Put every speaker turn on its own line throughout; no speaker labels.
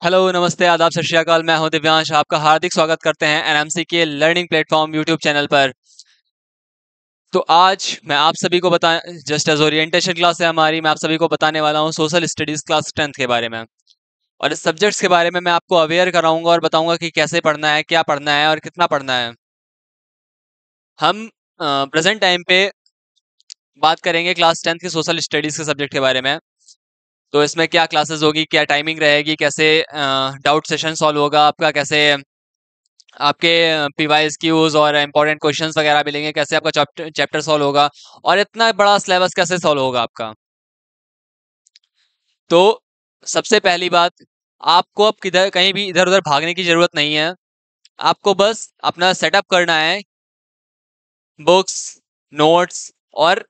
Hello, नमस्ते, आदाब, सत श्री अकाल। मैं हूं दिव्यांश। आपका हार्दिक स्वागत करते हैं एनएमसी के लर्निंग प्लेटफॉर्म यूट्यूब चैनल पर। तो आज मैं आप सभी को बता जस्ट एज ओरिएंटेशन क्लास है हमारी, मैं आप सभी को बताने वाला हूं सोशल स्टडीज क्लास 10th के बारे में। और इस सब्जेक्ट्स के बारे में मैं आपको अवेयर कराऊंगा और बताऊंगा कि कैसे पढ़ना है, क्या पढ़ना है और कितना पढ़ना है। हम प्रेजेंट टाइम पे बात करेंगे क्लास 10th के सोशल स्टडीज के सब्जेक्ट के बारे में। तो इसमें क्या क्लासेस होगी, क्या टाइमिंग रहेगी, कैसे डाउट सेशन सॉल्व होगा आपका, कैसे आपके पीवाइज क्यूज और इंपॉर्टेंट क्वेश्चंस वगैरह मिलेंगे, कैसे आपका चैप्टर सॉल्व होगा और इतना बड़ा सिलेबस कैसे सॉल्व होगा आपका। तो सबसे पहली बात, आपको अब किधर कहीं भी इधर उधर भागने की जरूरत नहीं है। आपको बस अपना सेटअप करना है, बुक्स, नोट्स और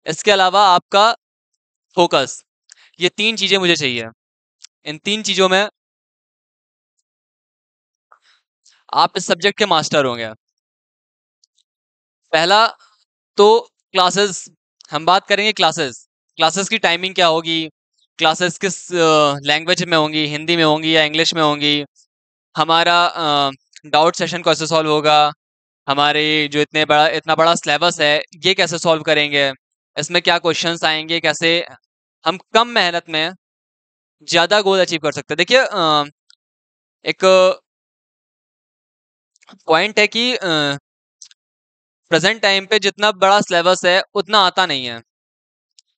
इसके अलावा आपका फोकस। ये तीन चीजें मुझे चाहिए। इन तीन चीजों में आप इस सब्जेक्ट के मास्टर होंगे। पहला तो क्लासेस, हम बात करेंगे क्लासेस। क्लासेस की टाइमिंग क्या होगी, क्लासेस किस लैंग्वेज में होंगी, हिंदी में होंगी या इंग्लिश में होंगी, हमारा डाउट सेशन कैसे सॉल्व होगा, हमारे जो इतना बड़ा सिलेबस है ये कैसे सॉल्व करेंगे, इसमें क्या क्वेश्चंस आएंगे, कैसे हम कम मेहनत में ज्यादा गोल अचीव कर सकते हैं। देखिए, एक पॉइंट है कि प्रेजेंट टाइम पे जितना बड़ा सिलेबस है उतना आता नहीं है।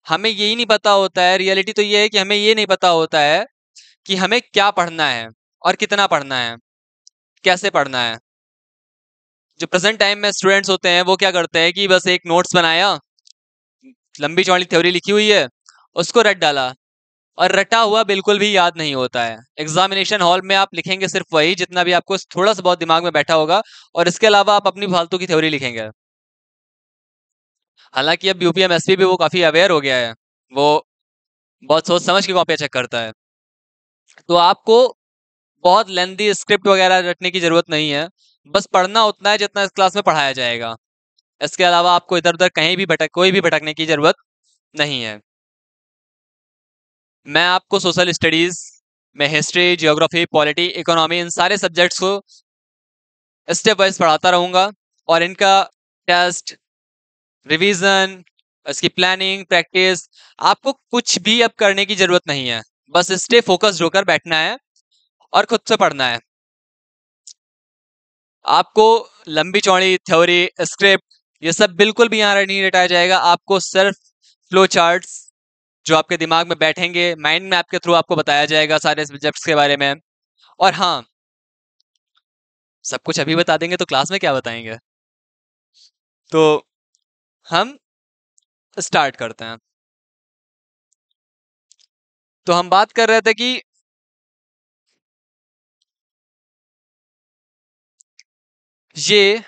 हमें यही नहीं पता होता है, रियलिटी तो ये है कि हमें ये नहीं पता होता है कि हमें क्या पढ़ना है और कितना पढ़ना है, कैसे पढ़ना है। जो प्रेजेंट टाइम में स्टूडेंट्स होते हैं वो क्या करते हैं कि बस एक नोट्स बनाया, लंबी चौड़ी थ्योरी लिखी हुई है, उसको रट डाला और रटा हुआ बिल्कुल भी याद नहीं होता है। एग्जामिनेशन हॉल में आप लिखेंगे सिर्फ वही जितना भी आपको थोड़ा सा बहुत दिमाग में बैठा होगा, और इसके अलावा आप अपनी फालतू की थ्योरी लिखेंगे। हालांकि अब यूपीएमएसपी भी वो काफी अवेयर हो गया है, वो बहुत सोच समझ के कॉपियां चेक करता है। तो आपको बहुत लेंदी स्क्रिप्ट वगैरह रटने की जरूरत नहीं है। बस पढ़ना उतना है जितना इस क्लास में पढ़ाया जाएगा। इसके अलावा आपको इधर उधर कहीं भी कोई भी भटकने की जरूरत नहीं है। मैं आपको सोशल स्टडीज में हिस्ट्री, जियोग्राफी, पॉलिटी, इकोनॉमी, इन सारे सब्जेक्ट्स को स्टेप वाइज पढ़ाता रहूंगा। और इनका टेस्ट, रिवीजन, इसकी प्लानिंग, प्रैक्टिस, आपको कुछ भी अब करने की जरूरत नहीं है। बस स्टे फोकस्ड होकर बैठना है और खुद से पढ़ना है। आपको लंबी चौड़ी थ्योरी, स्क्रिप्ट, ये सब बिल्कुल भी यहाँ नहीं रटाया जाएगा। आपको सिर्फ फ्लो चार्ट्स जो आपके दिमाग में बैठेंगे, माइंड मैप के थ्रू आपको बताया जाएगा सारे सब्जेक्ट्स के बारे में। और हाँ, सब कुछ अभी बता देंगे तो क्लास में क्या बताएंगे। तो हम स्टार्ट करते हैं। तो हम बात कर रहे थे कि ये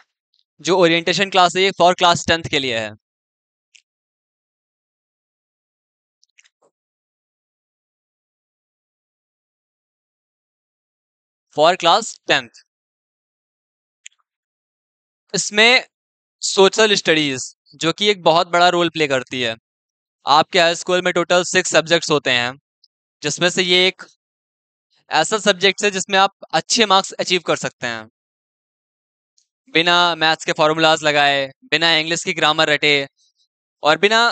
जो ओरिएंटेशन क्लास है ये फॉर क्लास 10th के लिए है। फॉर क्लास 10th इसमें सोशल स्टडीज जो कि एक बहुत बड़ा रोल प्ले करती है। आपके हाई स्कूल में टोटल 6 सब्जेक्ट्स होते हैं, जिसमें से ये एक ऐसा सब्जेक्ट है जिसमें आप अच्छे मार्क्स अचीव कर सकते हैं बिना मैथ्स के फॉर्मूलाज लगाए, बिना इंग्लिश की ग्रामर रटे और बिना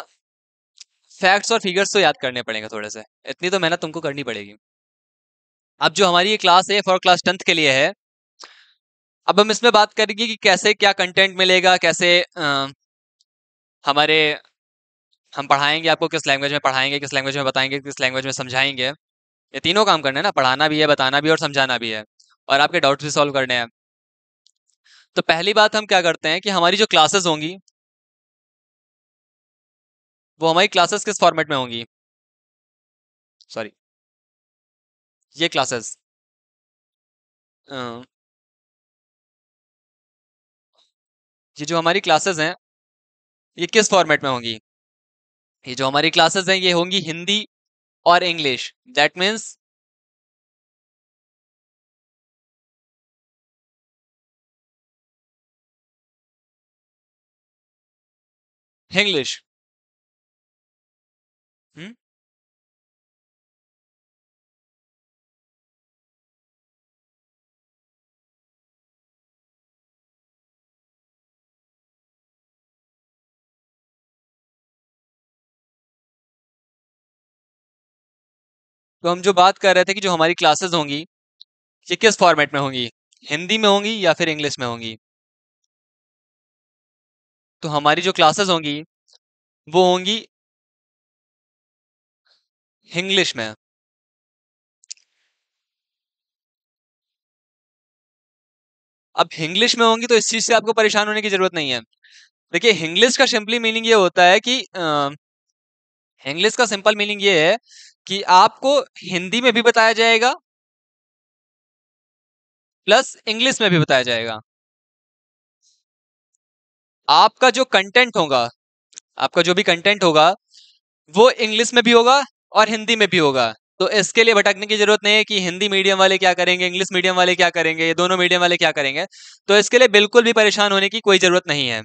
फैक्ट्स और फिगर्स तो याद करने पड़ेंगे थोड़े से। इतनी तो मेहनत तुमको करनी पड़ेगी। अब जो हमारी ये क्लास है फॉर क्लास 10th के लिए है। अब हम इसमें बात करेंगे कि कैसे क्या कंटेंट मिलेगा, कैसे हमारे हम पढ़ाएंगे, आपको किस लैंग्वेज में पढ़ाएंगे, किस लैंग्वेज में बताएंगे, किस लैंग्वेज में समझाएंगे। ये तीनों काम करने हैं ना, पढ़ाना भी है, बताना भी है और समझाना भी है, और आपके डाउट्स भी सॉल्व करने हैं। तो पहली बात हम क्या करते हैं कि हमारी जो क्लासेस होंगी वो हमारी क्लासेस किस फॉर्मेट में होंगी। सॉरी, ये क्लासेस ये जो हमारी क्लासेस हैं ये किस फॉर्मेट में होंगी। ये जो हमारी क्लासेस हैं ये होंगी हिंदी और इंग्लिश। That means English. तो हम जो बात कर रहे थे कि जो हमारी क्लासेस होंगी ये किस फॉर्मेट में होंगी, हिंदी में होंगी या फिर इंग्लिश में होंगी। तो हमारी जो क्लासेस होंगी वो होंगी इंग्लिश में। अब इंग्लिश में होंगी तो इस चीज से आपको परेशान होने की जरूरत नहीं है। देखिए इंग्लिश का सिंपली मीनिंग ये होता है कि इंग्लिश का सिंपल मीनिंग ये है कि आपको हिंदी में भी बताया जाएगा प्लस इंग्लिश में भी बताया जाएगा। आपका जो कंटेंट होगा, आपका जो भी कंटेंट होगा वो इंग्लिश में भी होगा और हिंदी में भी होगा। तो इसके लिए भटकने की जरूरत नहीं है कि हिंदी मीडियम वाले क्या करेंगे, इंग्लिश मीडियम वाले क्या करेंगे, ये दोनों मीडियम वाले क्या करेंगे। तो इसके लिए बिल्कुल भी परेशान होने की कोई जरूरत नहीं है।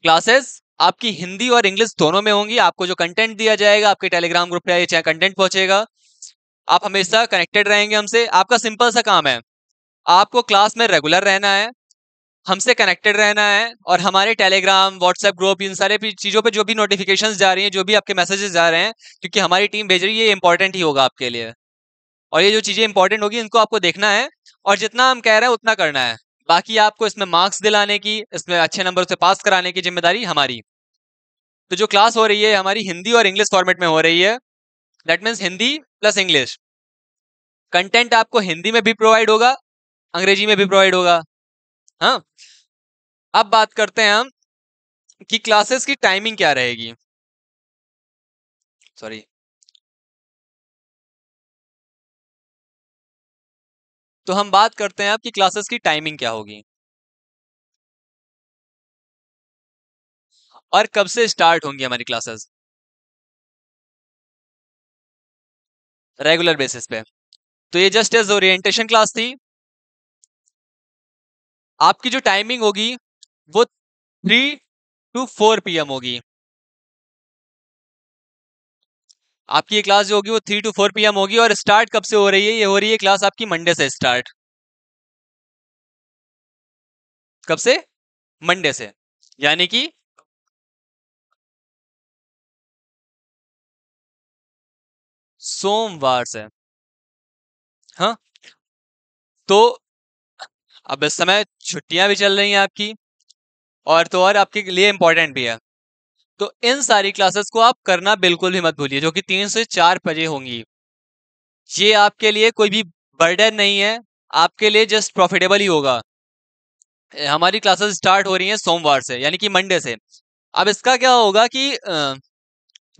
क्लासेस आपकी हिंदी और इंग्लिश दोनों में होंगी। आपको जो कंटेंट दिया जाएगा आपके टेलीग्राम ग्रुप पे ये चाहे कंटेंट पहुंचेगा, आप हमेशा कनेक्टेड रहेंगे हमसे। आपका सिंपल सा काम है, आपको क्लास में रेगुलर रहना है, हमसे कनेक्टेड रहना है, और हमारे टेलीग्राम व्हाट्सएप ग्रुप इन सारे चीजों पे जो भी नोटिफिकेशंस जा रही हैं, जो भी आपके मैसेजेस जा रहे हैं, क्योंकि हमारी टीम भेज रही है, ये इंपॉर्टेंट ही होगा आपके लिए। और ये जो चीजें इंपॉर्टेंट होगी इनको आपको देखना है और जितना हम कह रहे हैं उतना करना है। बाकी आपको इसमें मार्क्स दिलाने की, इसमें अच्छे नंबर से पास कराने की जिम्मेदारी हमारी। तो जो क्लास हो रही है हमारी हिंदी और इंग्लिश फॉर्मेट में हो रही है। That means Hindi plus English. Content आपको हिंदी में भी प्रोवाइड होगा, अंग्रेजी में भी प्रोवाइड होगा। हाँ, अब बात करते हैं हम कि क्लासेस की टाइमिंग क्या रहेगी। सॉरी, तो हम बात करते हैं आपकी क्लासेस की टाइमिंग क्या होगी और कब से स्टार्ट होंगी हमारी क्लासेस। रेगुलर बेसिस पे। तो ये जस्ट एज ओरिएंटेशन क्लास थी। आपकी जो टाइमिंग होगी वो 3 to 4 PM होगी। आपकी ये क्लास जो होगी वो 3 to 4 PM होगी। और स्टार्ट कब से हो रही है, ये हो रही है क्लास आपकी मंडे से स्टार्ट। कब से? मंडे से, यानी कि सोमवार से। हाँ, तो अब इस समय छुट्टियां भी चल रही हैं आपकी, और तो और आपके लिए इंपॉर्टेंट भी है। तो इन सारी क्लासेस को आप करना बिल्कुल भी मत भूलिए, जो कि 3 से 4 बजे होंगी। ये आपके लिए कोई भी बर्डन नहीं है, आपके लिए जस्ट प्रॉफिटेबल ही होगा। हमारी क्लासेस स्टार्ट हो रही हैं सोमवार से, यानी कि मंडे से। अब इसका क्या होगा कि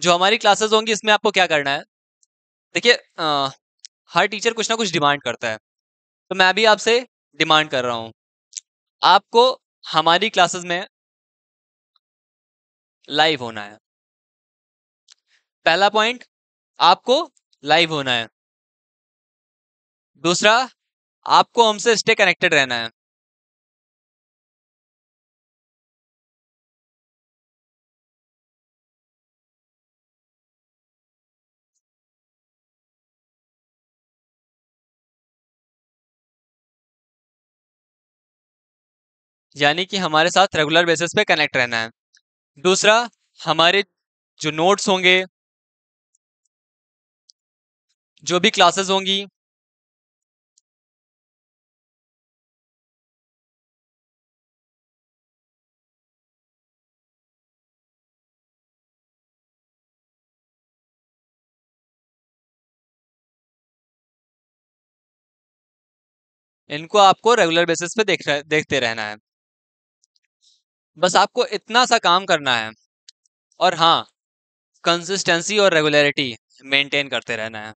जो हमारी क्लासेस होंगी इसमें आपको क्या करना है। देखिए हर टीचर कुछ ना कुछ डिमांड करता है, तो मैं भी आपसे डिमांड कर रहा हूँ, आपको हमारी क्लासेस में लाइव होना है। पहला पॉइंट, आपको लाइव होना है। दूसरा, आपको हमसे स्टे कनेक्टेड रहना है। यानी कि हमारे साथ रेगुलर बेसिस पे कनेक्ट रहना है। दूसरा, हमारे जो नोट्स होंगे, जो भी क्लासेस होंगी, इनको आपको रेगुलर बेसिस पे देखते रहना है। बस आपको इतना सा काम करना है। और हाँ, कंसिस्टेंसी और रेगुलरिटी मेंटेन करते रहना है।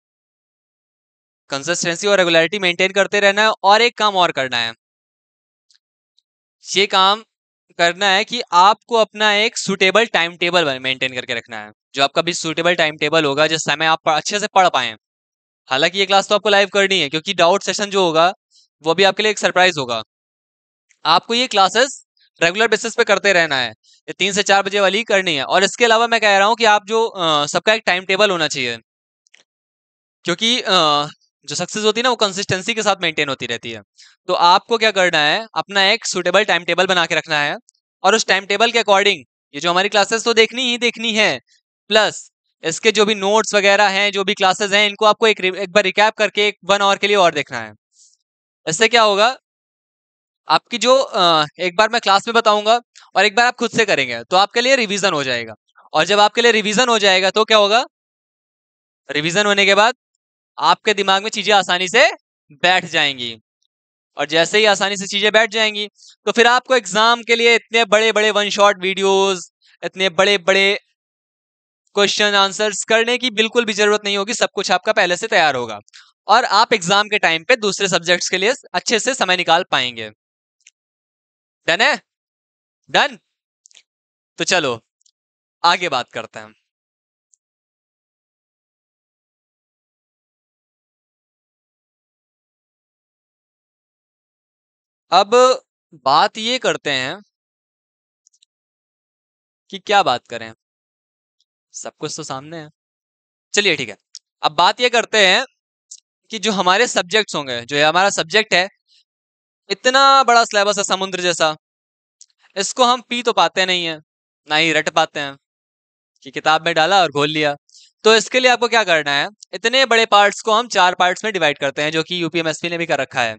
कंसिस्टेंसी और रेगुलरिटी मेंटेन करते रहना है। और एक काम और करना है, ये काम करना है कि आपको अपना एक सुटेबल टाइम टेबल मेंटेन करके रखना है। जो आपका भी सुटेबल टाइम टेबल होगा जिस समय आप अच्छे से पढ़ पाए। हालांकि ये क्लास तो आपको लाइव करनी है, क्योंकि डाउट सेशन जो होगा वो भी आपके लिए एक सरप्राइज होगा। आपको ये क्लासेस रेगुलर बेसिस पे करते रहना है, ये 3 से 4 बजे वाली करनी है। और इसके अलावा मैं कह रहा हूँ कि आप जो सबका एक टाइम टेबल होना चाहिए, क्योंकि जो सक्सेस होती है ना वो कंसिस्टेंसी के साथ मेंटेन होती रहती है। तो आपको क्या करना है, अपना एक सुटेबल टाइम टेबल बना के रखना है। और उस टाइम टेबल के अकॉर्डिंग ये जो हमारी क्लासेस तो देखनी ही देखनी है, प्लस इसके जो भी नोट्स वगैरह हैं, जो भी क्लासेस हैं, इनको आपको एक बार रिकैप करके एक 1 आवर के लिए और देखना है। इससे क्या होगा, आपकी जो एक बार मैं क्लास में बताऊंगा और एक बार आप खुद से करेंगे तो आपके लिए रिवीजन हो जाएगा। और जब आपके लिए रिवीजन हो जाएगा तो क्या होगा, रिवीजन होने के बाद आपके दिमाग में चीजें आसानी से बैठ जाएंगी। और जैसे ही आसानी से चीजें बैठ जाएंगी तो फिर आपको एग्जाम के लिए इतने बड़े बड़े वन शॉट वीडियोस, इतने बड़े बड़े क्वेश्चन आंसर्स करने की बिल्कुल भी जरूरत नहीं होगी। सब कुछ आपका पहले से तैयार होगा और आप एग्जाम के टाइम पे दूसरे सब्जेक्ट्स के लिए अच्छे से समय निकाल पाएंगे। डन है? डन। तो चलो आगे बात करते हैं। अब बात ये करते हैं कि क्या बात करें, सब कुछ तो सामने है। चलिए ठीक है, अब बात ये करते हैं कि जो हमारे सब्जेक्ट्स होंगे, जो ये हमारा सब्जेक्ट है, इतना बड़ा सिलेबस है समुद्र जैसा, इसको हम पी तो पाते नहीं है, ना ही रट पाते हैं कि किताब में डाला और घोल लिया। तो इसके लिए आपको क्या करना है, इतने बड़े पार्ट्स को हम 4 पार्ट्स में डिवाइड करते हैं, जो कि यूपीएमएसपी ने भी कर रखा है।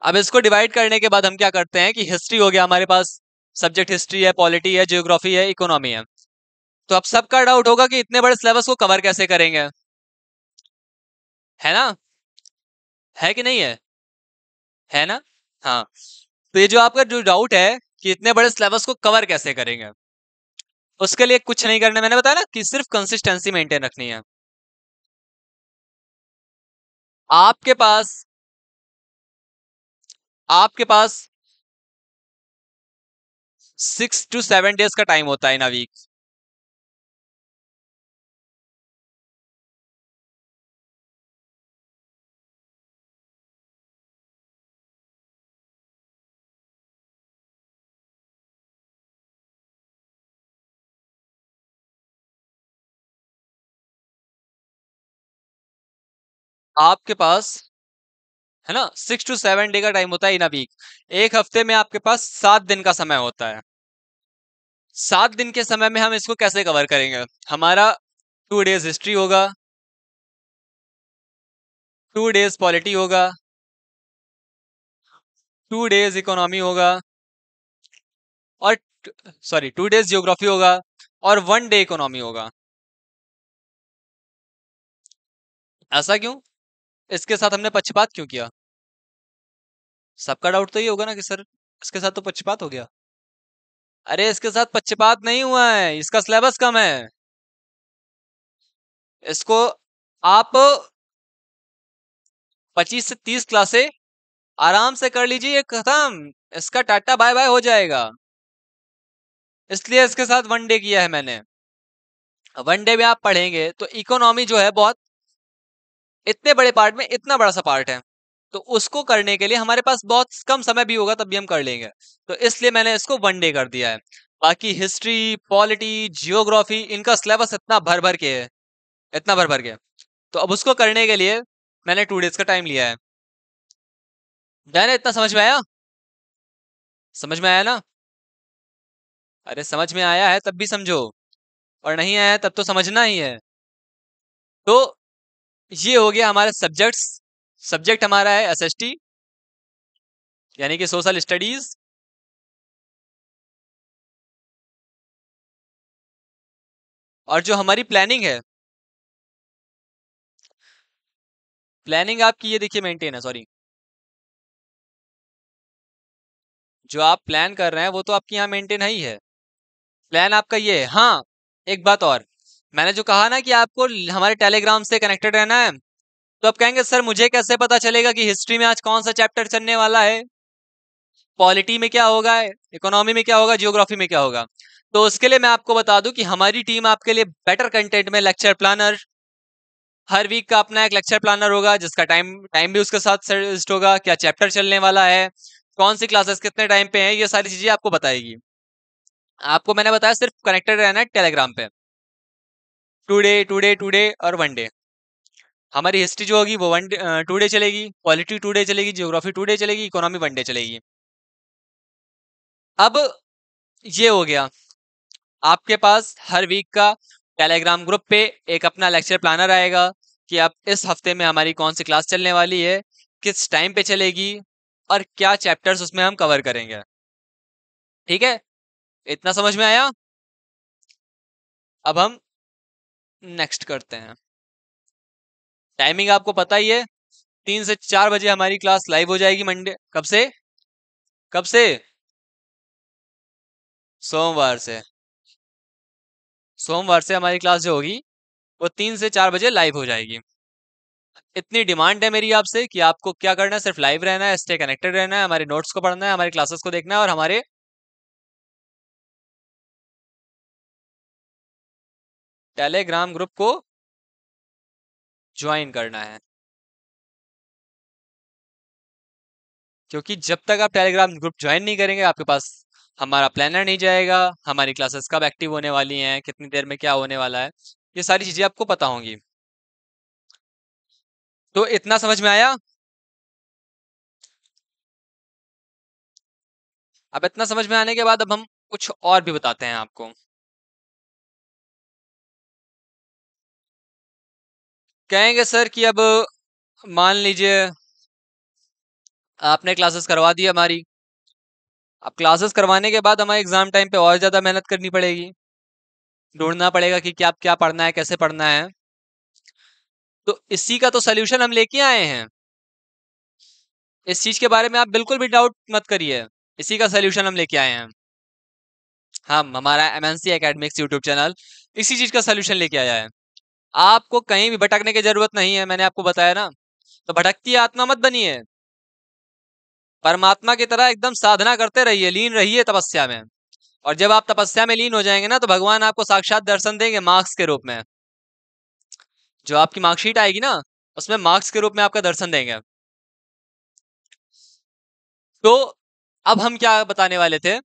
अब इसको डिवाइड करने के बाद हम क्या करते हैं कि हिस्ट्री हो गया हमारे पास, सब्जेक्ट हिस्ट्री है, पॉलिटी है, जियोग्राफी है, इकोनॉमी है। तो अब सबका डाउट होगा कि इतने बड़े सिलेबस को कवर कैसे करेंगे, है ना? है कि नहीं है? है ना? हाँ। तो ये जो आपका जो डाउट है कि इतने बड़े सिलेबस को कवर कैसे करेंगे, उसके लिए कुछ नहीं करना, मैंने बताया ना कि सिर्फ कंसिस्टेंसी मेंटेन रखनी है। आपके पास आपके पास 6 to 7 डेज का टाइम होता है इन अ वीक। आपके पास है ना 6 to 7 डे का टाइम होता है इन अ वीक। एक हफ्ते में आपके पास 7 दिन का समय होता है। 7 दिन के समय में हम इसको कैसे कवर करेंगे, हमारा 2 डेज हिस्ट्री होगा, 2 डेज पॉलिटी होगा, 2 डेज इकोनॉमी होगा, और सॉरी 2 डेज जियोग्राफी होगा, और 1 डे इकोनॉमी होगा। ऐसा क्यों? इसके साथ हमने पक्षपात क्यों किया? सबका डाउट तो ये होगा ना कि सर इसके साथ तो पक्षपात हो गया। अरे इसके साथ पक्षपात नहीं हुआ है, इसका सिलेबस कम है। इसको आप 25 से 30 क्लासे आराम से कर लीजिए, खत्म, इसका टाटा बाय बाय हो जाएगा। इसलिए इसके साथ 1 डे किया है मैंने। 1 डे में आप पढ़ेंगे तो इकोनॉमी जो है बहुत, इतने बड़े पार्ट में इतना बड़ा सा पार्ट है, तो उसको करने के लिए हमारे पास बहुत कम समय भी होगा, तब भी हम कर लेंगे। तो इसलिए मैंने इसको 1 डे कर दिया है। बाकी हिस्ट्री, पॉलिटी, जियोग्राफी, इनका सिलेबस इतना भर भर के है, इतना भर भर के। तो अब उसको करने के लिए मैंने 2 डेज का टाइम लिया है। डन है? इतना समझ में आया? समझ में आया ना? अरे समझ में आया है तब भी समझो, और नहीं आया है तब तो समझना ही है। तो ये हो गया हमारा सब्जेक्ट्स। सब्जेक्ट हमारा है एसएसटी, यानी कि सोशल स्टडीज। और जो हमारी प्लानिंग है, प्लानिंग आपकी ये देखिए मेंटेन है, सॉरी, जो आप प्लान कर रहे हैं वो तो आपकी यहाँ मेंटेन है ही है। प्लान आपका ये है। हाँ, एक बात और, मैंने जो कहा ना कि आपको हमारे टेलीग्राम से कनेक्टेड रहना है, तो आप कहेंगे सर मुझे कैसे पता चलेगा कि हिस्ट्री में आज कौन सा चैप्टर चलने वाला है, पॉलिटी में क्या होगा, इकोनॉमी में क्या होगा, जियोग्राफी में क्या होगा। तो उसके लिए मैं आपको बता दूं कि हमारी टीम आपके लिए बेटर कंटेंट में लेक्चर प्लानर, हर वीक का अपना एक लेक्चर प्लानर होगा, जिसका टाइम टाइम भी उसके साथ लिस्ट होगा, क्या चैप्टर चलने वाला है, कौन सी क्लासेस कितने टाइम पे हैं, ये सारी चीजें आपको बताएगी। आपको मैंने बताया सिर्फ कनेक्टेड रहना है टेलीग्राम पे। टू डे और 1 डे। हमारी हिस्ट्री जो होगी वो 2 डे चलेगी, पॉलिटी 2 डे चलेगी, जियोग्राफी 2 डे चलेगी, इकोनॉमी 1 डे चलेगी। अब ये हो गया आपके पास हर वीक का टेलीग्राम ग्रुप पे एक अपना लेक्चर प्लानर आएगा कि अब इस हफ्ते में हमारी कौन सी क्लास चलने वाली है, किस टाइम पे चलेगी और क्या चैप्टर्स उसमें हम कवर करेंगे। ठीक है, इतना समझ में आया। अब हम नेक्स्ट करते हैं। टाइमिंग आपको पता ही है, 3 से 4 बजे हमारी क्लास लाइव हो जाएगी। मंडे कब से? कब से? सोमवार से। सोमवार से हमारी क्लास जो होगी वो 3 से 4 बजे लाइव हो जाएगी। इतनी डिमांड है मेरी आपसे कि आपको क्या करना है, सिर्फ लाइव रहना है, स्टे कनेक्टेड रहना है, हमारे नोट्स को पढ़ना है, हमारी क्लासेस को देखना है और हमारे टेलीग्राम ग्रुप को ज्वाइन करना है। क्योंकि जब तक आप टेलीग्राम ग्रुप ज्वाइन नहीं करेंगे आपके पास हमारा प्लानर नहीं जाएगा, हमारी क्लासेस कब एक्टिव होने वाली हैं, कितनी देर में क्या होने वाला है, ये सारी चीजें आपको पता होंगी। तो इतना समझ में आया। अब इतना समझ में आने के बाद अब हम कुछ और भी बताते हैं आपको। कहेंगे सर कि अब मान लीजिए आपने क्लासेस करवा दी हमारी, अब क्लासेस करवाने के बाद हमें एग्जाम टाइम पे और ज्यादा मेहनत करनी पड़ेगी, ढूंढना पड़ेगा कि क्या क्या पढ़ना है, कैसे पढ़ना है। तो इसी का तो सोल्यूशन हम लेके आए हैं। इस चीज के बारे में आप बिल्कुल भी डाउट मत करिए, इसी का सोल्यूशन हम लेके आए हैं। हम हमारा एमएनसी एकेडमिक्स यूट्यूब चैनल इसी चीज का सोल्यूशन लेके आया है। आपको कहीं भी भटकने की जरूरत नहीं है, मैंने आपको बताया ना। तो भटकती आत्मा मत बनिए, परमात्मा की तरह एकदम साधना करते रहिए, लीन रहिए तपस्या में। और जब आप तपस्या में लीन हो जाएंगे ना तो भगवान आपको साक्षात दर्शन देंगे मार्क्स के रूप में। जो आपकी मार्कशीट आएगी ना उसमें मार्क्स के रूप में आपका दर्शन देंगे। तो अब हम क्या बताने वाले थे,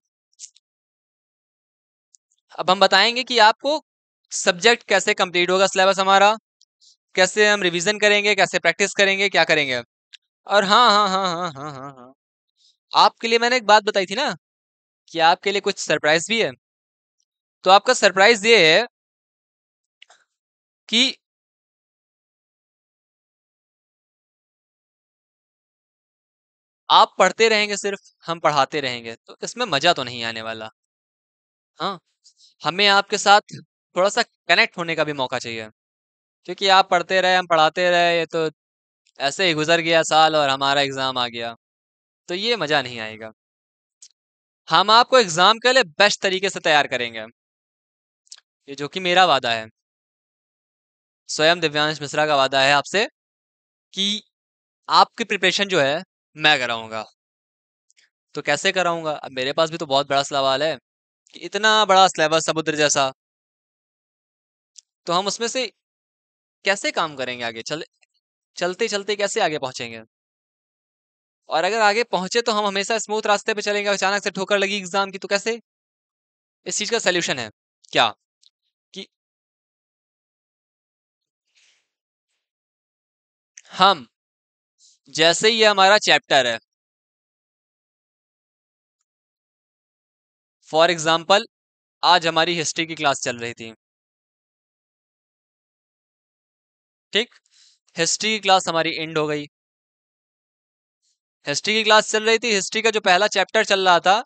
अब हम बताएंगे कि आपको सब्जेक्ट कैसे कंप्लीट होगा, सिलेबस हमारा कैसे हम रिवीजन करेंगे, कैसे प्रैक्टिस करेंगे, क्या करेंगे। और हाँ हाँ हाँ हाँ हाँ हाँ हाँ, आपके लिए मैंने एक बात बताई थी ना कि आपके लिए कुछ सरप्राइज भी है। तो आपका सरप्राइज ये है कि आप पढ़ते रहेंगे, सिर्फ हम पढ़ाते रहेंगे तो इसमें मजा तो नहीं आने वाला। हाँ, हमें आपके साथ थोड़ा सा कनेक्ट होने का भी मौका चाहिए। क्योंकि आप पढ़ते रहे हम पढ़ाते रहे, ये तो ऐसे ही गुजर गया साल और हमारा एग्जाम आ गया, तो ये मजा नहीं आएगा। हम आपको एग्जाम के लिए बेस्ट तरीके से तैयार करेंगे, ये जो कि मेरा वादा है, स्वयं दिव्यांश मिश्रा का वादा है आपसे कि आपकी प्रिपरेशन जो है मैं कराऊंगा। तो कैसे कराऊंगा, अब मेरे पास भी तो बहुत बड़ा सवाल है कि इतना बड़ा सिलेबस समुद्र जैसा, तो हम उसमें से कैसे काम करेंगे, आगे चलते चलते कैसे आगे पहुंचेंगे। और अगर आगे पहुंचे तो हम हमेशा स्मूथ रास्ते पे चलेंगे, अचानक से ठोकर लगी एग्जाम की तो कैसे। इस चीज का सोल्यूशन है क्या कि हम, जैसे ही ये हमारा चैप्टर है, फॉर एग्जाम्पल आज हमारी हिस्ट्री की क्लास चल रही थी, ठीक, हिस्ट्री की क्लास हमारी एंड हो गई। हिस्ट्री की क्लास चल रही थी, हिस्ट्री का जो पहला चैप्टर चल रहा था,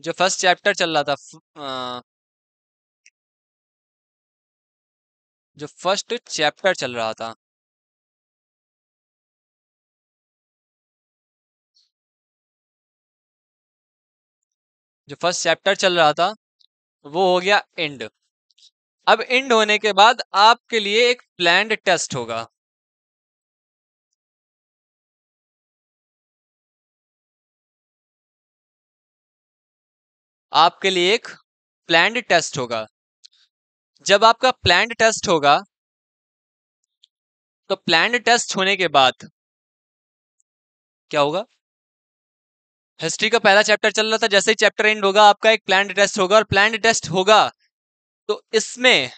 जो फर्स्ट चैप्टर चल रहा था, जो फर्स्ट चैप्टर चल रहा था, जो फर्स्ट चैप्टर चल रहा था वो हो गया एंड। अब एंड होने के बाद आपके लिए एक प्लान्ड टेस्ट होगा। आपके लिए एक प्लान्ड टेस्ट होगा। जब आपका प्लान्ड टेस्ट होगा तो प्लान्ड टेस्ट होने के बाद क्या होगा, हिस्ट्री का पहला चैप्टर चल रहा था, जैसे ही चैप्टर एंड होगा आपका एक प्लान्ड टेस्ट होगा, और प्लान्ड टेस्ट होगा तो इसमें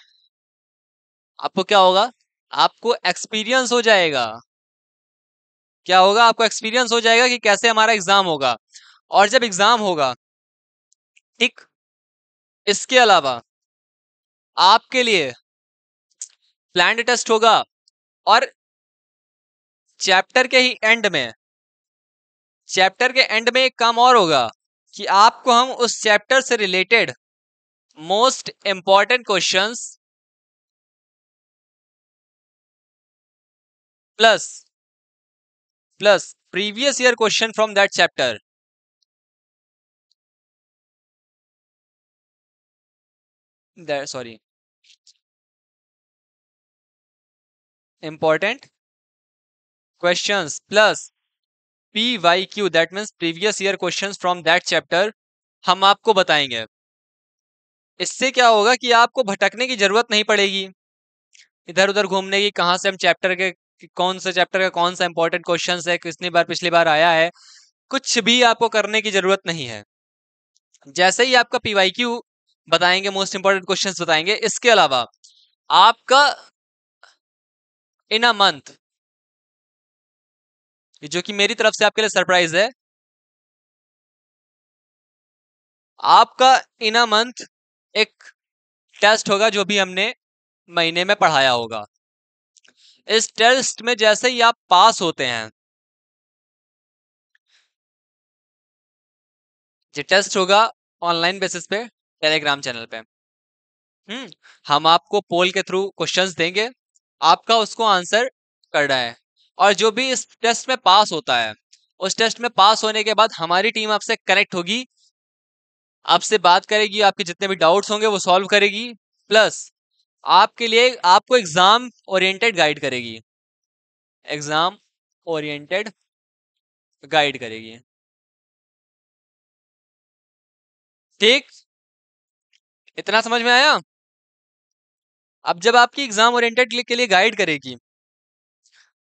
आपको क्या होगा, आपको एक्सपीरियंस हो जाएगा। क्या होगा, आपको एक्सपीरियंस हो जाएगा कि कैसे हमारा एग्जाम होगा। और जब एग्जाम होगा, ठीक, इसके अलावा आपके लिए प्लान्ड टेस्ट होगा, और चैप्टर के ही एंड में, चैप्टर के एंड में एक काम और होगा कि आपको हम उस चैप्टर से related most important questions plus previous year question from that chapter, that sorry important questions plus PYQ, that means previous year questions from that chapter, हम आपको बताएंगे। इससे क्या होगा कि आपको भटकने की जरूरत नहीं पड़ेगी, इधर उधर घूमने की, कहाँ से हम चैप्टर के कि कौन सा चैप्टर का कौन सा इंपॉर्टेंट क्वेश्चन है, कितनी बार पिछली बार आया है, कुछ भी आपको करने की जरूरत नहीं है। जैसे ही आपका PYQ बताएंगे, मोस्ट इंपॉर्टेंट क्वेश्चंस बताएंगे, इसके अलावा आपका इन अ मंथ, जो कि मेरी तरफ से आपके लिए सरप्राइज है, आपका इन अ मंथ एक टेस्ट होगा जो भी हमने महीने में पढ़ाया होगा। इस टेस्ट में जैसे ही आप पास होते हैं, ये टेस्ट होगा ऑनलाइन बेसिस पे टेलीग्राम चैनल पे। हम आपको पोल के थ्रू क्वेश्चंस देंगे, आपका उसको आंसर करना है, और जो भी इस टेस्ट में पास होता है, उस टेस्ट में पास होने के बाद हमारी टीम आपसे कनेक्ट होगी, आपसे बात करेगी, आपके जितने भी डाउट्स होंगे वो सॉल्व करेगी, प्लस आपके लिए आपको एग्जाम ओरिएंटेड गाइड करेगी, एग्जाम ओरिएंटेड गाइड करेगी। ठीक, इतना समझ में आया? अब जब आपकी एग्जाम ओरिएंटेड के लिए गाइड करेगी,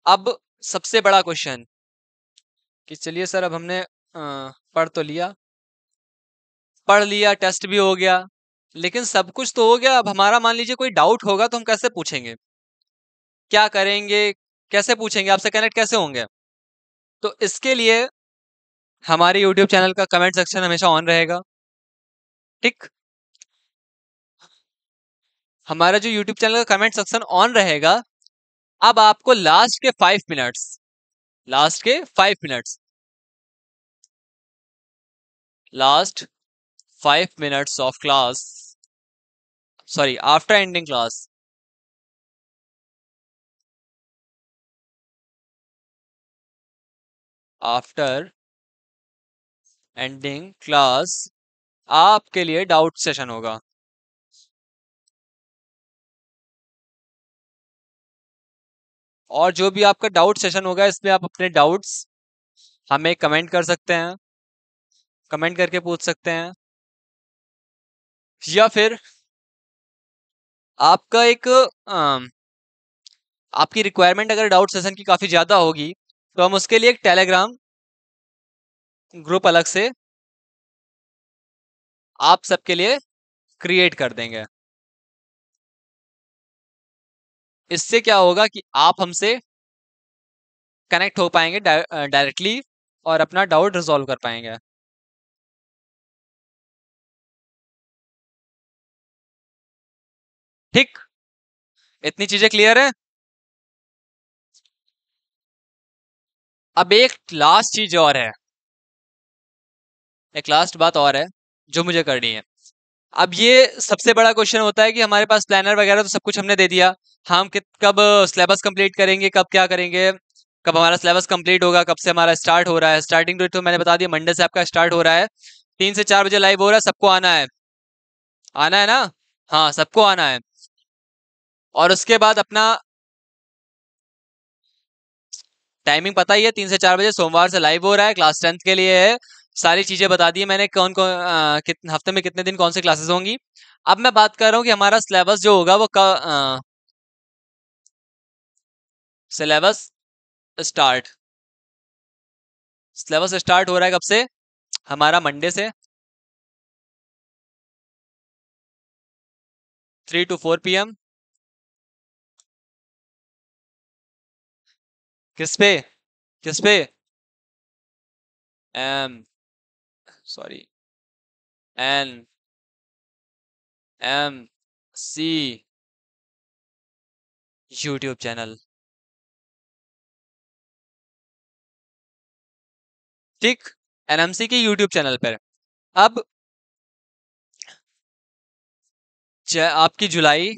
अब सबसे बड़ा क्वेश्चन कि चलिए सर, अब हमने पढ़ तो लिया, पढ़ लिया, टेस्ट भी हो गया, लेकिन सब कुछ तो हो गया, अब हमारा मान लीजिए कोई डाउट होगा तो हम कैसे पूछेंगे, क्या करेंगे, कैसे पूछेंगे, आपसे कनेक्ट कैसे होंगे? तो इसके लिए हमारे YouTube चैनल का कमेंट सेक्शन हमेशा ऑन रहेगा। ठीक, हमारा जो YouTube चैनल का कमेंट सेक्शन ऑन रहेगा, अब आपको लास्ट के 5 minutes, last 5 minutes of class, sorry after ending class, after ending class आपके लिए डाउट सेशन होगा। और जो भी आपका डाउट सेशन होगा, इसमें आप अपने डाउट्स हमें कमेंट कर सकते हैं, कमेंट करके पूछ सकते हैं, या फिर आपका एक आपकी रिक्वायरमेंट अगर डाउट सेशन की काफी ज्यादा होगी, तो हम उसके लिए एक टेलीग्राम ग्रुप अलग से आप सबके लिए क्रिएट कर देंगे। इससे क्या होगा कि आप हमसे कनेक्ट हो पाएंगे डायरेक्टली, और अपना डाउट रिजॉल्व कर पाएंगे। ठीक, इतनी चीजें क्लियर है? अब एक लास्ट चीज और है, एक लास्ट बात और है जो मुझे करनी है। अब ये सबसे बड़ा क्वेश्चन होता है कि हमारे पास प्लानर वगैरह तो सब कुछ हमने दे दिया, हम कब सिलेबस कंप्लीट करेंगे, कब क्या करेंगे, कब हमारा सिलेबस कंप्लीट होगा, कब से हमारा स्टार्ट हो रहा है। स्टार्टिंग डेट तो मैंने बता दिया, मंडे से आपका स्टार्ट हो रहा है, 3 से 4 बजे लाइव हो रहा है, सबको आना है, आना है ना? हाँ, सबको आना है। और उसके बाद अपना टाइमिंग पता ही है, 3 से 4 बजे सोमवार से लाइव हो रहा है, क्लास 10th के लिए है। सारी चीजें बता दी है मैंने, कौन कौन हफ्ते में कितने दिन कौन सी क्लासेस होंगी। अब मैं बात कर रहा हूँ कि हमारा सिलेबस जो होगा वो सिलेबस स्टार्ट सिलेबस स्टार्ट हो रहा है कब से? हमारा मंडे से, 3 to 4 PM। किस पे? किस पे? एम, सॉरी, एन, एम, सी यूट्यूब चैनल। ठीक, एनएमसी के यूट्यूब चैनल पर। अब आपकी जुलाई,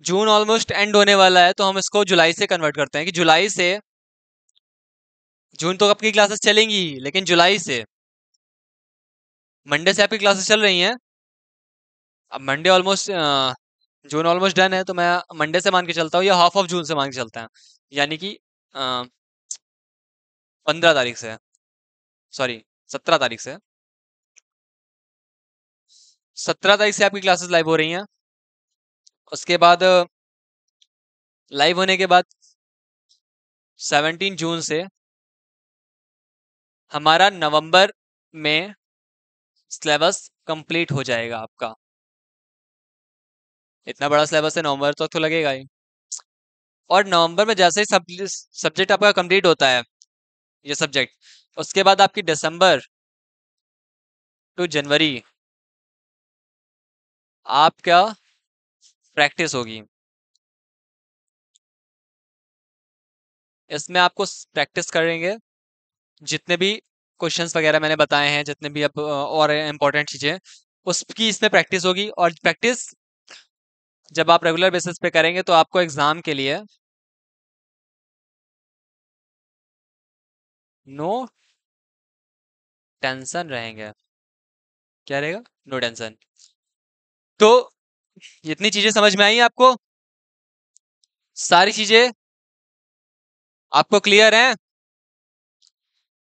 जून ऑलमोस्ट एंड होने वाला है, तो हम इसको जुलाई से कन्वर्ट करते हैं कि जुलाई से, जून तो आपकी क्लासेस चलेंगी ही, लेकिन जुलाई से, मंडे से आपकी क्लासेस चल रही हैं। अब मंडे ऑलमोस्ट, जून ऑलमोस्ट डन है, तो मैं मंडे से मान के चलता हूँ या हाफ ऑफ जून से मान के चलता है, यानी कि 15 तारीख से, सॉरी 17 तारीख से, 17 तारीख से आपकी क्लासेस लाइव हो रही हैं। उसके बाद लाइव होने के बाद 17 जून से हमारा नवंबर में सिलेबस कंप्लीट हो जाएगा आपका। इतना बड़ा सिलेबस है, नवंबर तक तो लगेगा ही। और नवंबर में जैसे ही सब्जेक्ट आपका कंप्लीट होता है, ये सब्जेक्ट, उसके बाद आपकी दिसंबर टू जनवरी आपका प्रैक्टिस होगी। इसमें आपको प्रैक्टिस करेंगे, जितने भी क्वेश्चंस वगैरह मैंने बताए हैं, जितने भी अब और इम्पोर्टेंट चीजें, उसकी इसमें प्रैक्टिस होगी। और प्रैक्टिस जब आप रेगुलर बेसिस पे करेंगे तो आपको एग्जाम के लिए नो टेंशन रहेंगे। क्या रहेगा? No tension. तो इतनी चीजें समझ में आई आपको? सारी चीजें आपको क्लियर हैं?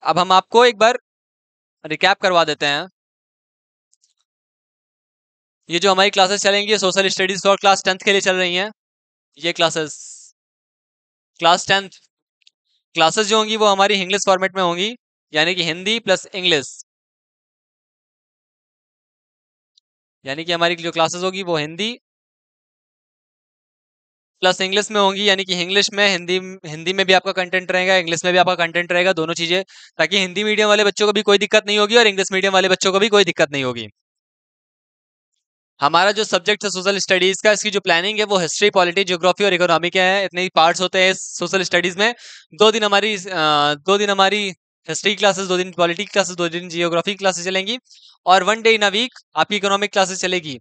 अब हम आपको एक बार रिकैप करवा देते हैं। ये जो हमारी क्लासेस चलेंगी, ये सोशल स्टडीज और क्लास 10th के लिए चल रही हैं। ये क्लासेस क्लास 10th क्लासेस जो होंगी वो हमारी इंग्लिश फॉर्मेट में होंगी, यानी कि हिंदी प्लस इंग्लिश। यानी कि हमारी जो क्लासेस होगी वो हिंदी प्लस इंग्लिश में होंगी, यानी कि इंग्लिश में हिंदी, हिंदी में भी आपका कंटेंट रहेगा, इंग्लिश में भी आपका कंटेंट रहेगा, दोनों चीजें, ताकि हिंदी मीडियम वाले बच्चों को भी कोई दिक्कत नहीं होगी और इंग्लिश मीडियम वाले बच्चों को भी कोई दिक्कत नहीं होगी। हमारा जो सब्जेक्ट है सोशल स्टडीज का, इसकी जो प्लानिंग है वो हिस्ट्री, पॉलिटी, ज्योग्राफी और इकोनॉमी के हैं। इतने ही पार्ट्स होते हैं सोशल स्टडीज में। 2 दिन हमारी हिस्ट्री क्लासेस, 2 दिन पॉलिटी क्लासेस, 2 दिन जियोग्राफी क्लासेस चलेंगी, और 1 डे इन अ वीक आपकी इकोनॉमिक क्लासेस चलेगी,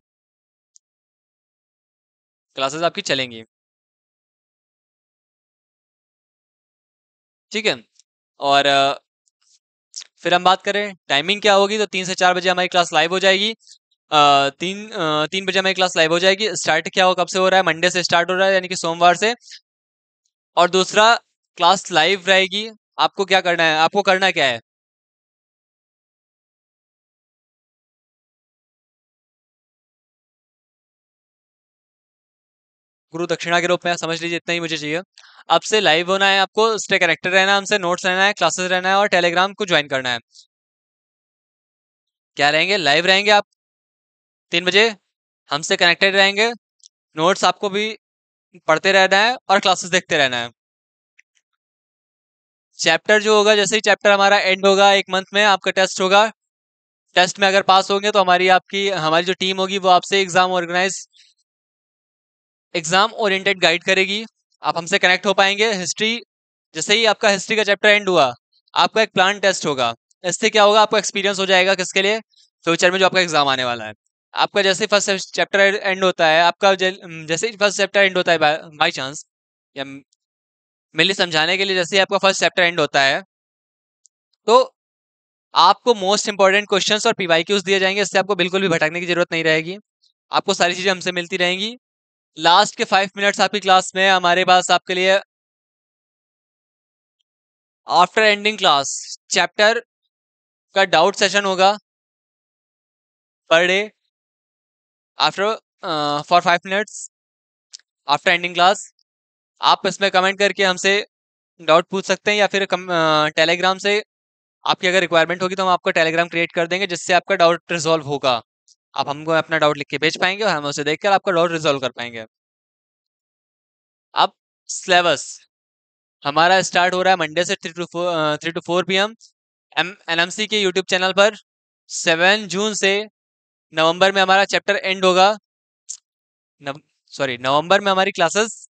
क्लासेस आपकी चलेंगी। ठीक है। और फिर हम बात करें टाइमिंग क्या होगी, तो 3 से 4 बजे हमारी क्लास लाइव हो जाएगी। 3 बजे हमारी क्लास लाइव हो जाएगी। स्टार्ट क्या हो, कब से हो रहा है? मंडे से स्टार्ट हो रहा है, यानी कि सोमवार से। और दूसरा, क्लास लाइव रहेगी। आपको क्या करना है? आपको करना क्या है? गुरु दक्षिणा के रूप में समझ लीजिए, इतना ही मुझे चाहिए। आपसे लाइव होना है, आपको स्टे कनेक्टेड रहना है, हमसे नोट्स रहना है, क्लासेस रहना है, और टेलीग्राम को ज्वाइन करना है। क्या रहेंगे? लाइव रहेंगे आप 3 बजे, हमसे कनेक्टेड रहेंगे, नोट्स आपको भी पढ़ते रहना है और क्लासेस देखते रहना है। चैप्टर जो होगा, जैसे ही चैप्टर हमारा एंड होगा, 1 मंथ में आपका टेस्ट होगा। टेस्ट में अगर पास होंगे तो हमारी जो टीम होगी वो आपसे एग्जाम ओरिएंटेड गाइड करेगी। आप हमसे कनेक्ट हो पाएंगे। हिस्ट्री, जैसे ही आपका हिस्ट्री का चैप्टर एंड हुआ, आपका एक प्लान टेस्ट होगा। इससे क्या होगा? आपको एक्सपीरियंस हो जाएगा, किसके लिए? फ्यूचर में जो आपका एग्जाम आने वाला है। आपका जैसे ही फर्स्ट चैप्टर एंड होता है, जैसे ही फर्स्ट चैप्टर एंड होता है, बाई चांस, या मेनली समझाने के लिए, जैसे ही आपका फर्स्ट चैप्टर एंड होता है, तो आपको मोस्ट इंपॉर्टेंट क्वेश्चंस और पीवाईक्यूज दिए जाएंगे। इससे आपको बिल्कुल भी भटकने की जरूरत नहीं रहेगी। आपको सारी चीजें हमसे मिलती रहेंगी। लास्ट के 5 मिनट्स आपकी क्लास में हमारे पास आपके लिए, आफ्टर एंडिंग क्लास, चैप्टर का डाउट सेशन होगा per day, after for 5 minutes after ending class. आप इसमें कमेंट करके हमसे डाउट पूछ सकते हैं, या फिर टेलीग्राम से आपकी अगर रिक्वायरमेंट होगी तो हम आपको टेलीग्राम क्रिएट कर देंगे, जिससे आपका डाउट रिजॉल्व होगा। आप हमको अपना डाउट लिख के भेज पाएंगे और हम उसे देखकर आपका डाउट रिजॉल्व कर पाएंगे। अब सिलेबस हमारा स्टार्ट हो रहा है मंडे से 3 to 4 PM एनएमसी के यूट्यूब चैनल पर। 7 जून से नवंबर में हमारा चैप्टर एंड होगा। नव सॉरी, नवंबर में हमारी क्लासेस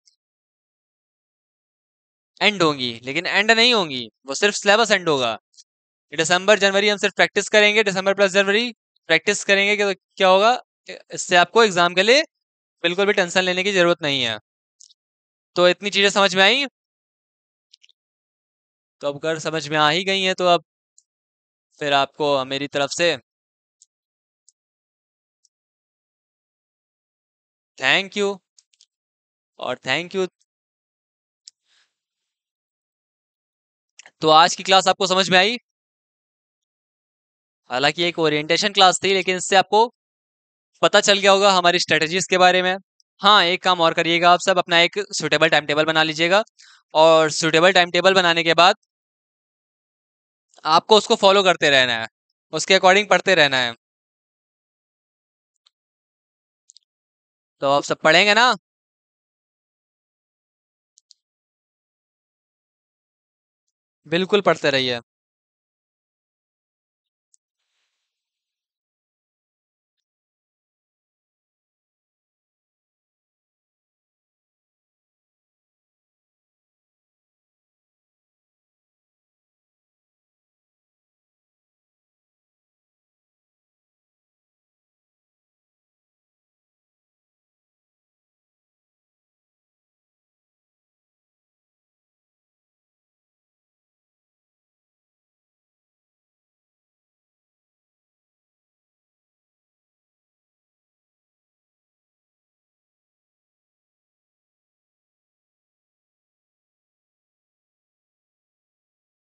एंड होंगी, लेकिन एंड नहीं होंगी, वो सिर्फ सिलेबस एंड होगा। दिसंबर जनवरी हम सिर्फ प्रैक्टिस करेंगे, दिसंबर प्लस जनवरी प्रैक्टिस करेंगे कि तो क्या होगा, इससे आपको एग्जाम के लिए बिल्कुल भी टेंशन लेने की जरूरत नहीं है। तो इतनी चीजें समझ में आई। तो अब अगर समझ में आ ही गई हैं तो अब फिर आपको मेरी तरफ से थैंक यू। और थैंक यू। तो आज की क्लास आपको समझ में आई। हालांकि एक ओरिएंटेशन क्लास थी, लेकिन इससे आपको पता चल गया होगा हमारी स्ट्रेटजीज के बारे में। हाँ, एक काम और करिएगा, आप सब अपना एक सुटेबल टाइम टेबल बना लीजिएगा, और सुटेबल टाइम टेबल बनाने के बाद आपको उसको फॉलो करते रहना है, उसके अकॉर्डिंग पढ़ते रहना है। तो आप सब पढ़ेंगे ना। बिल्कुल पढ़ते रहिए।